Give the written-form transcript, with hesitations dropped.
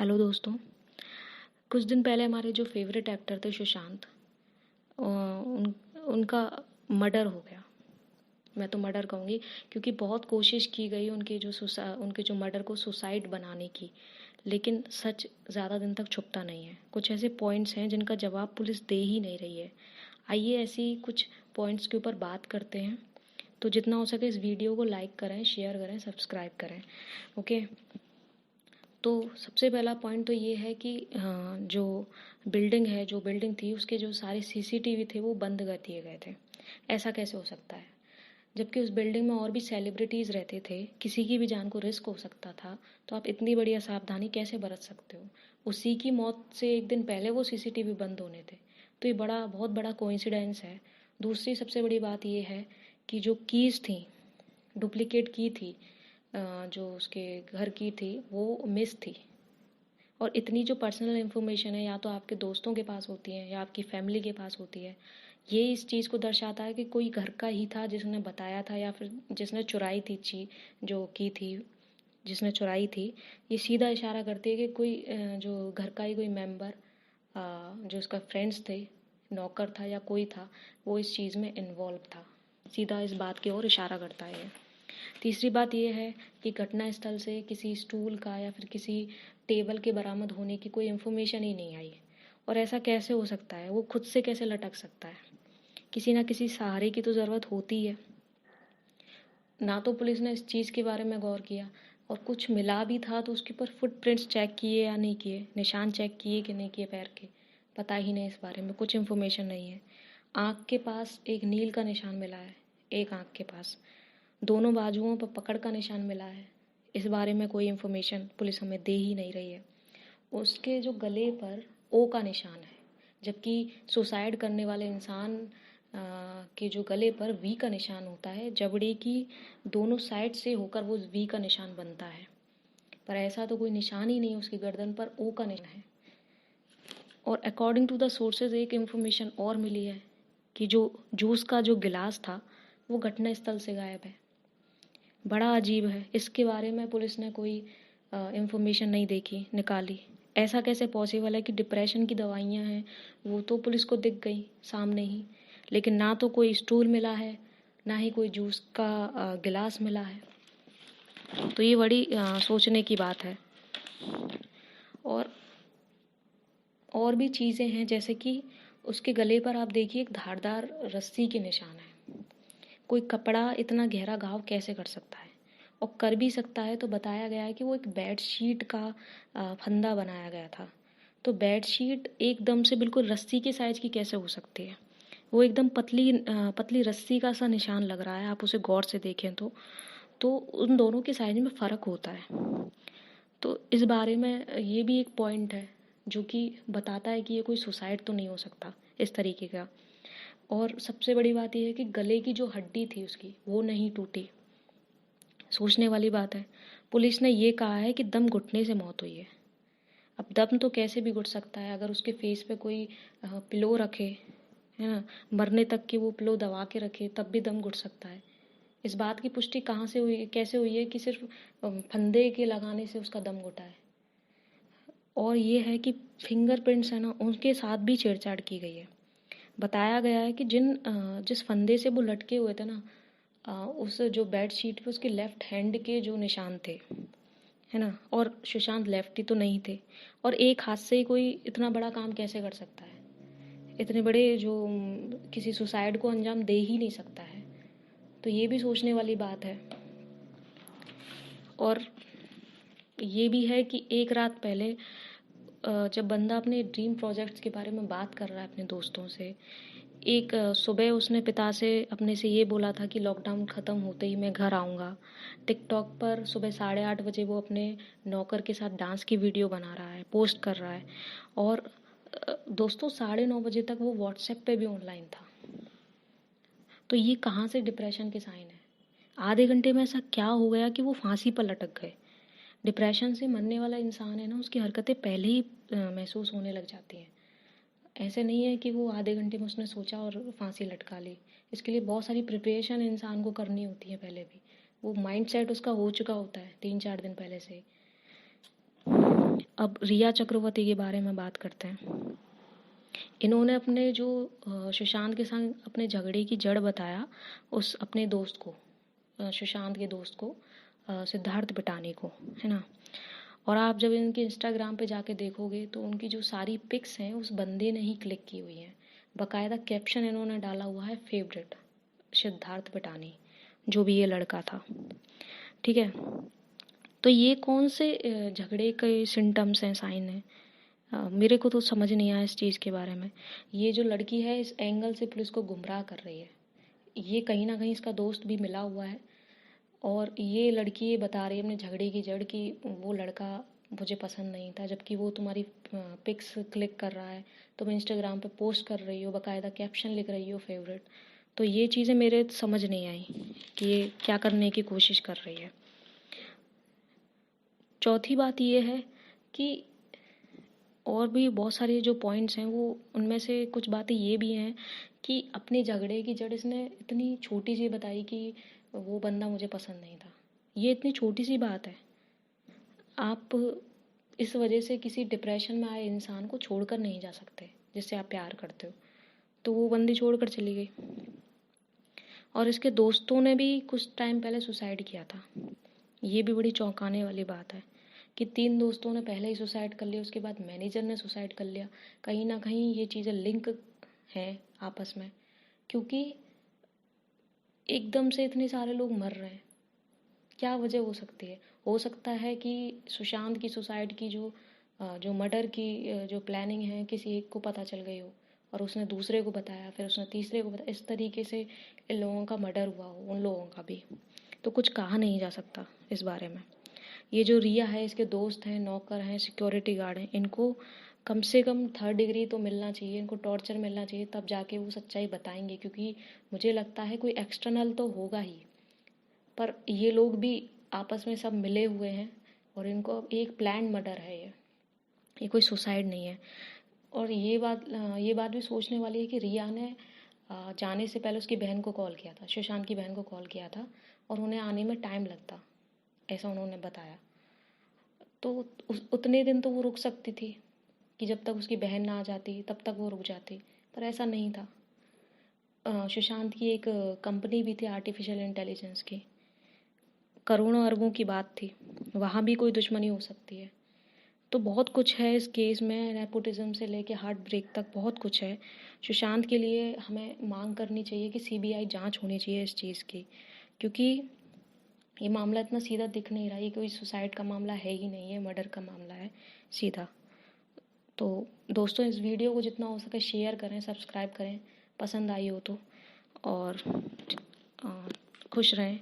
Hello दोस्तों। कुछ दिन पहले हमारे जो फेवरेट एक्टर थे सुशांत, उनका मर्डर हो गया। मैं तो मर्डर कहूँगी क्योंकि बहुत कोशिश की गई उनके जो मर्डर को सुसाइड बनाने की, लेकिन सच ज़्यादा दिन तक छुपता नहीं है। कुछ ऐसे पॉइंट्स हैं जिनका जवाब पुलिस दे ही नहीं रही है। आइए ऐसी कुछ पॉइंट्स के ऊपर बात करते हैं। तो जितना हो सके इस वीडियो को लाइक करें, शेयर करें, सब्सक्राइब करें। ओके। तो सबसे पहला पॉइंट तो ये है कि जो बिल्डिंग थी उसके जो सारे सीसीटीवी थे वो बंद कर दिए गए थे। ऐसा कैसे हो सकता है? जबकि उस बिल्डिंग में और भी सेलिब्रिटीज़ रहते थे, किसी की भी जान को रिस्क हो सकता था। तो आप इतनी बड़ी असावधानी कैसे बरत सकते हो? उसी की मौत से एक दिन पहले वो सीसीटीवी बंद होने थे। तो ये बहुत बड़ा कोइंसिडेंस है। दूसरी सबसे बड़ी बात ये है कि जो कीज़ थी, डुप्लीकेट की थी, जो उसके घर की थी, वो मिस थी। और इतनी जो पर्सनल इन्फॉर्मेशन है या तो आपके दोस्तों के पास होती है या आपकी फैमिली के पास होती है, ये इस चीज़ को दर्शाता है कि कोई घर का ही था जिसने बताया था या फिर जिसने चुराई थी चीज़ जो की थी, जिसने चुराई थी। ये सीधा इशारा करती है कि कोई जो घर का ही कोई मेंबर, जो उसका फ्रेंड्स थे, नौकर था या कोई था, वो इस चीज़ में इन्वॉल्व था। सीधा इस बात की ओर इशारा करता है। तीसरी बात यह है कि घटना स्थल से किसी स्टूल का या फिर किसी टेबल के बरामद होने की कोई इन्फॉर्मेशन ही नहीं आई। और ऐसा कैसे हो सकता है? वो खुद से कैसे लटक सकता है? किसी ना किसी सहारे की तो ज़रूरत होती है। ना तो पुलिस ने इस चीज़ के बारे में गौर किया, और कुछ मिला भी था तो उसके ऊपर फुटप्रिंट्स चेक किए या नहीं किए, निशान चेक किए कि नहीं किए पैर के, पता ही नहीं। इस बारे में कुछ इन्फॉर्मेशन नहीं है। आँख के पास एक नील का निशान मिला है, एक आँख के पास। दोनों बाजुओं पर पकड़ का निशान मिला है। इस बारे में कोई इन्फॉर्मेशन पुलिस हमें दे ही नहीं रही है। उसके जो गले पर ओ का निशान है, जबकि सुसाइड करने वाले इंसान के जो गले पर वी का निशान होता है, जबड़े की दोनों साइड से होकर वो वी का निशान बनता है। पर ऐसा तो कोई निशान ही नहीं, उसकी गर्दन पर ओ का निशान है। और अकॉर्डिंग टू द सोर्सेज एक इन्फॉर्मेशन और मिली है कि जो जूस का जो गिलास था वो घटना स्थल से गायब है। बड़ा अजीब है। इसके बारे में पुलिस ने कोई इन्फॉर्मेशन नहीं देखी, निकाली। ऐसा कैसे पॉसिबल है कि डिप्रेशन की दवाइयाँ हैं, वो तो पुलिस को दिख गई सामने ही, लेकिन ना तो कोई स्टूल मिला है, ना ही कोई जूस का गिलास मिला है। तो ये बड़ी सोचने की बात है। और भी चीज़ें हैं, जैसे कि उसके गले पर आप देखिए एक धारदार रस्सी के निशान है। कोई कपड़ा इतना गहरा घाव कैसे कर सकता है? और कर भी सकता है तो बताया गया है कि वो एक बेडशीट का फंदा बनाया गया था। तो बेडशीट एकदम से बिल्कुल रस्सी के साइज़ की कैसे हो सकती है? वो एकदम पतली रस्सी का सा निशान लग रहा है, आप उसे गौर से देखें तो उन दोनों के साइज़ में फ़र्क होता है। तो इस बारे में ये भी एक पॉइंट है जो कि बताता है कि ये कोई सुसाइड तो नहीं हो सकता इस तरीके का। और सबसे बड़ी बात यह है कि गले की जो हड्डी थी उसकी, वो नहीं टूटी। सोचने वाली बात है। पुलिस ने ये कहा है कि दम घुटने से मौत हुई है। अब दम तो कैसे भी घुट सकता है? अगर उसके फेस पे कोई पिलो रखे, है ना, मरने तक की वो पिलो दबा के रखे, तब भी दम घुट सकता है। इस बात की पुष्टि कहाँ से हुई, कैसे हुई है कि सिर्फ फंदे के लगाने से उसका दम घुटा है? और ये है कि फिंगरप्रिंट्स है ना, उनके साथ भी छेड़छाड़ की गई है। बताया गया है कि जिस फंदे से वो लटके हुए थे ना, उस जो बेड शीट पे उसके लेफ्ट हैंड के जो निशान थे, है ना, और सुशांत लेफ्टी तो नहीं थे। और एक हाथ से ही कोई इतना बड़ा काम कैसे कर सकता है? इतने बड़े जो किसी सुसाइड को अंजाम दे ही नहीं सकता है। तो ये भी सोचने वाली बात है। और ये भी है कि एक रात पहले जब बंदा अपने ड्रीम प्रोजेक्ट्स के बारे में बात कर रहा है अपने दोस्तों से, एक सुबह उसने पिता से अपने से ये बोला था कि लॉकडाउन ख़त्म होते ही मैं घर आऊँगा। टिकटॉक पर सुबह 8:30 बजे वो अपने नौकर के साथ डांस की वीडियो बना रहा है, पोस्ट कर रहा है। और दोस्तों 9:30 बजे तक वो व्हाट्सएप पे भी ऑनलाइन था। तो ये कहाँ से डिप्रेशन के साइन है? आधे घंटे में ऐसा क्या हो गया कि वो फांसी पर लटक गए? डिप्रेशन से मरने वाला इंसान है ना, उसकी हरकतें पहले ही महसूस होने लग जाती हैं। ऐसे नहीं है कि वो आधे घंटे में उसने सोचा और फांसी लटका ली। इसके लिए बहुत सारी प्रिपरेशन इंसान को करनी होती है पहले भी। वो माइंड सेट उसका हो चुका होता है 3-4 दिन पहले से। अब रिया चक्रवर्ती के बारे में बात करते हैं। इन्होंने अपने जो सुशांत के साथ अपने झगड़े की जड़ बताया उस अपने दोस्त को, सुशांत के दोस्त को, सिद्धार्थ पिटानी को, है ना। और आप जब इनके इंस्टाग्राम पे जाके देखोगे तो उनकी जो सारी पिक्स हैं उस बंदे ने ही क्लिक की हुई हैं। बाकायदा कैप्शन इन्होंने डाला हुआ है फेवरेट सिद्धार्थ पिटानी, जो भी ये लड़का था, ठीक है। तो ये कौन से झगड़े के सिम्टम्स हैं, साइन हैं? मेरे को तो समझ नहीं आया इस चीज़ के बारे में। ये जो लड़की है इस एंगल से पुलिस को गुमराह कर रही है। ये कहीं ना कहीं इसका दोस्त भी मिला हुआ है और ये लड़की ये बता रही है अपने झगड़े की जड़ कि वो लड़का मुझे पसंद नहीं था, जबकि वो तुम्हारी पिक्स क्लिक कर रहा है, तुम इंस्टाग्राम पे पोस्ट कर रही हो, बाकायदा कैप्शन लिख रही हो फेवरेट। तो ये चीज़ें मेरे समझ नहीं आई कि ये क्या करने की कोशिश कर रही है। चौथी बात ये है कि और भी बहुत सारे जो पॉइंट्स हैं वो उनमें से कुछ बातें ये भी हैं कि अपने झगड़े की जड़ इसने इतनी छोटी सी बताई कि वो बंदा मुझे पसंद नहीं था। ये इतनी छोटी सी बात है। आप इस वजह से किसी डिप्रेशन में आए इंसान को छोड़कर नहीं जा सकते जिससे आप प्यार करते हो। तो वो बंदी छोड़कर चली गई। और इसके दोस्तों ने भी कुछ टाइम पहले सुसाइड किया था। ये भी बड़ी चौंकाने वाली बात है कि 3 दोस्तों ने पहले ही सुसाइड कर लिया, उसके बाद मैनेजर ने सुसाइड कर लिया। कहीं ना कहीं ये चीज़ें लिंक हैं आपस में, क्योंकि एकदम से इतने सारे लोग मर रहे हैं। क्या वजह हो सकती है? हो सकता है कि सुशांत की सुसाइड की जो मर्डर की जो प्लानिंग है किसी एक को पता चल गई हो और उसने दूसरे को बताया, फिर उसने तीसरे को बताया, इस तरीके से इन लोगों का मर्डर हुआ हो, उन लोगों का भी। तो कुछ कहा नहीं जा सकता इस बारे में। ये जो रिया है इसके दोस्त हैं, नौकर हैं, सिक्योरिटी गार्ड हैं, इनको कम से कम 3rd डिग्री तो मिलना चाहिए, इनको टॉर्चर मिलना चाहिए, तब जाके वो सच्चाई बताएंगे। क्योंकि मुझे लगता है कोई एक्सटर्नल तो होगा ही, पर ये लोग भी आपस में सब मिले हुए हैं और इनको अब एक प्लान मर्डर है ये कोई सुसाइड नहीं है। और ये बात भी सोचने वाली है कि रिया ने जाने से पहले उसकी बहन को कॉल किया था, सुशांत की बहन को कॉल किया था, और उन्हें आने में टाइम लगता, ऐसा उन्होंने बताया। तो उतने दिन तो वो रुक सकती थी कि जब तक उसकी बहन ना आ जाती तब तक वो रुक जाती, पर ऐसा नहीं था। सुशांत की एक कंपनी भी थी आर्टिफिशियल इंटेलिजेंस की, करोड़ों अरबों की बात थी, वहाँ भी कोई दुश्मनी हो सकती है। तो बहुत कुछ है इस केस में, नेपोटिज्म से लेके हार्ट ब्रेक तक बहुत कुछ है। सुशांत के लिए हमें मांग करनी चाहिए कि सीबीआई जांच होनी चाहिए इस चीज़ की, क्योंकि ये मामला इतना सीधा दिख नहीं रहा। ये कोई सुसाइड का मामला है ही नहीं है, मर्डर का मामला है सीधा। तो दोस्तों इस वीडियो को जितना हो सके शेयर करें, सब्सक्राइब करें पसंद आई हो तो, और खुश रहें।